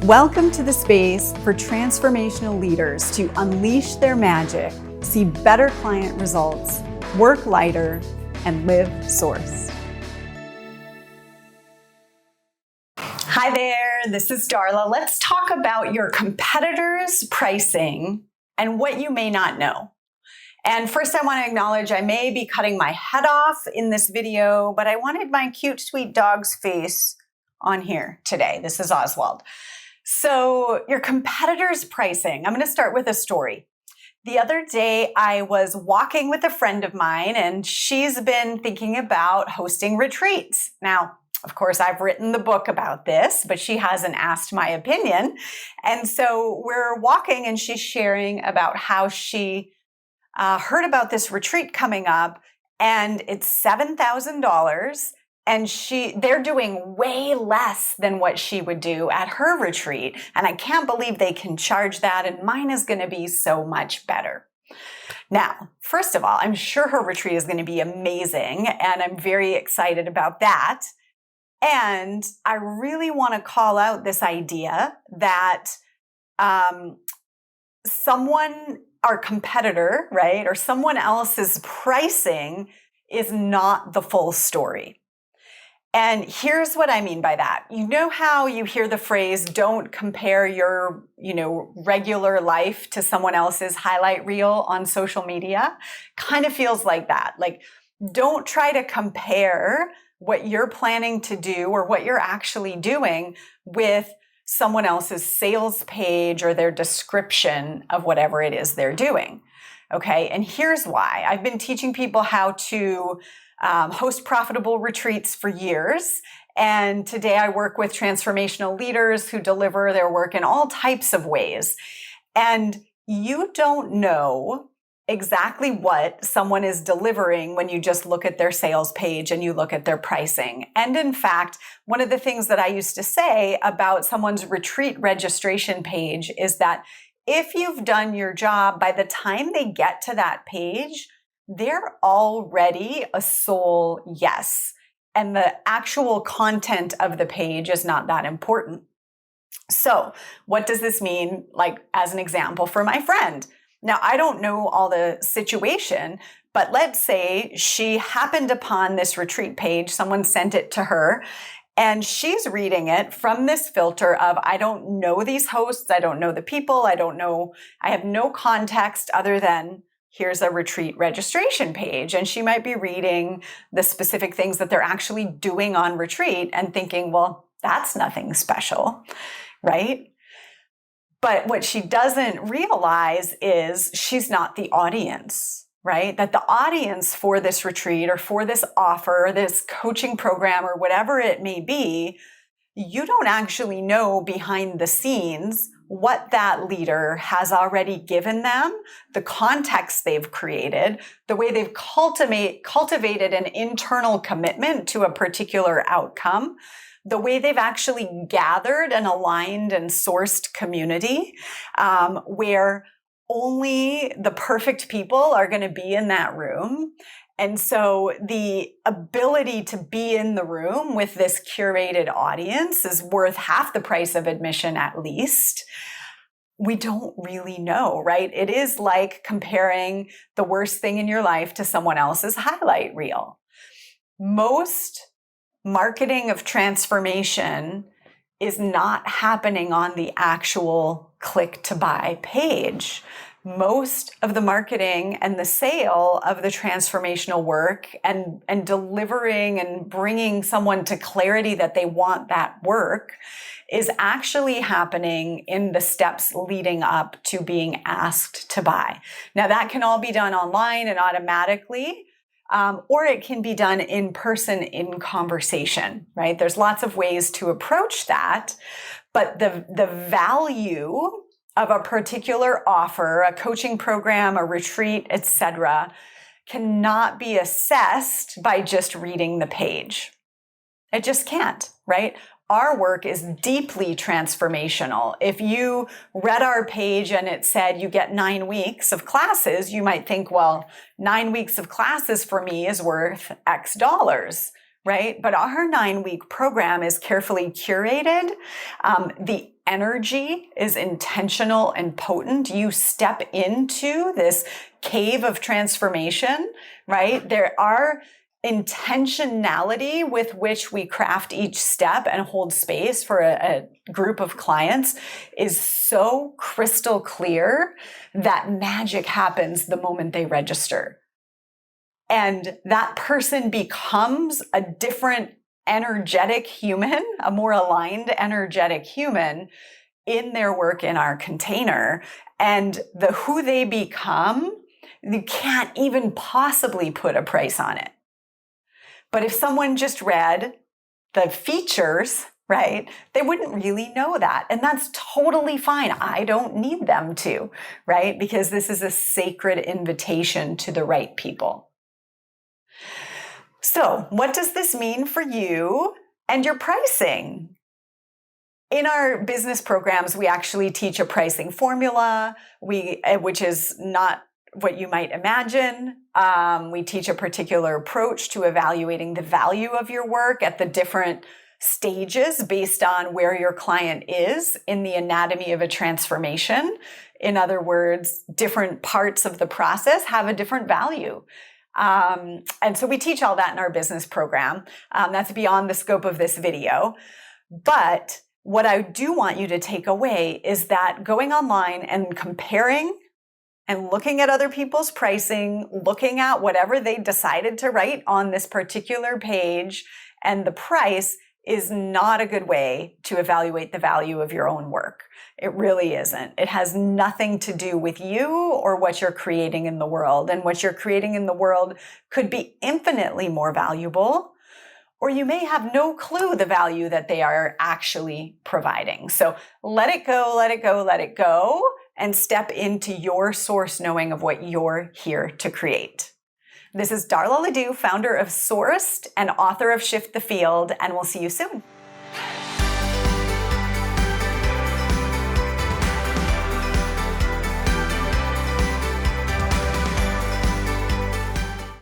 Welcome to the space for transformational leaders to unleash their magic, see better client results, work lighter, and live source. Hi there, this is Darla. Let's talk about your competitors' pricing and what you may not know. And first, I want to acknowledge I may be cutting my head off in this video, but I wanted my cute, sweet dog's face on here today. This is Oswald. So your competitors' pricing. I'm going to start with a story. The other day, I was walking with a friend of mine, and she's been thinking about hosting retreats. Now, of course, I've written the book about this, but she hasn't asked my opinion. And so we're walking, and she's sharing about how she heard about this retreat coming up, and it's $7,000. And they're doing way less than what she would do at her retreat. And I can't believe they can charge that. And mine is going to be so much better. Now, first of all, I'm sure her retreat is going to be amazing. And I'm very excited about that. And I really want to call out this idea that our competitor, right, or someone else's pricing is not the full story. And here's what I mean by that. You know how you hear the phrase, don't compare your, regular life to someone else's highlight reel on social media? Kind of feels like that. Like, don't try to compare what you're planning to do or what you're actually doing with someone else's sales page or their description of whatever it is they're doing. Okay. And here's why. I've been teaching people how to host profitable retreats for years. And today I work with transformational leaders who deliver their work in all types of ways. And you don't know exactly what someone is delivering when you just look at their sales page and you look at their pricing. And in fact, one of the things that I used to say about someone's retreat registration page is that if you've done your job, by the time they get to that page, they're already a soul yes. And the actual content of the page is not that important. So what does this mean, like as an example for my friend? Now, I don't know all the situation, but let's say she happened upon this retreat page, someone sent it to her, and she's reading it from this filter of, I don't know these hosts, I don't know the people, I have no context other than here's a retreat registration page. And she might be reading the specific things that they're actually doing on retreat and thinking, well, that's nothing special, right? But what she doesn't realize is she's not the audience, right? That the audience for this retreat or for this offer, this coaching program or whatever it may be, you don't actually know behind the scenes what that leader has already given them, the context they've created, the way they've cultivated an internal commitment to a particular outcome, the way they've actually gathered and aligned and sourced community, where only the perfect people are going to be in that room. And so the ability to be in the room with this curated audience is worth half the price of admission at least. We don't really know, right? It is like comparing the worst thing in your life to someone else's highlight reel. Most marketing of transformation is not happening on the actual click to buy page. Most of the marketing and the sale of the transformational work and delivering and bringing someone to clarity that they want that work is actually happening in the steps leading up to being asked to buy. Now, that can all be done online and automatically, or it can be done in person in conversation, right? There's lots of ways to approach that, but the value of a particular offer, a coaching program, a retreat, etc., cannot be assessed by just reading the page. It just can't, right? Our work is deeply transformational. If you read our page and it said you get 9 weeks of classes, you might think, well, 9 weeks of classes for me is worth X dollars, right? But our 9-week program is carefully curated. The energy is intentional and potent. You step into this cave of transformation, right? There are intentionality with which we craft each step and hold space for a group of clients is so crystal clear that magic happens the moment they register. And that person becomes a different energetic human, a more aligned energetic human in their work in our container. And the who they become, you can't even possibly put a price on it. But if someone just read the features, right, they wouldn't really know that. And that's totally fine. I don't need them to, right? Because this is a sacred invitation to the right people. So, what does this mean for you and your pricing? In our business programs, we actually teach a pricing formula, which is not what you might imagine. We teach a particular approach to evaluating the value of your work at the different stages based on where your client is in the anatomy of a transformation. In other words, different parts of the process have a different value. And so we teach all that in our business program. That's beyond the scope of this video. But what I do want you to take away is that going online and comparing and looking at other people's pricing, looking at whatever they decided to write on this particular page and the price is not a good way to evaluate the value of your own work. It really isn't. It has nothing to do with you or what you're creating in the world. And what you're creating in the world could be infinitely more valuable, or you may have no clue the value that they are actually providing. So let it go, let it go, let it go, and step into your source knowing of what you're here to create. This is Darla LeDoux, founder of Sourced and author of Shift the Field, and we'll see you soon.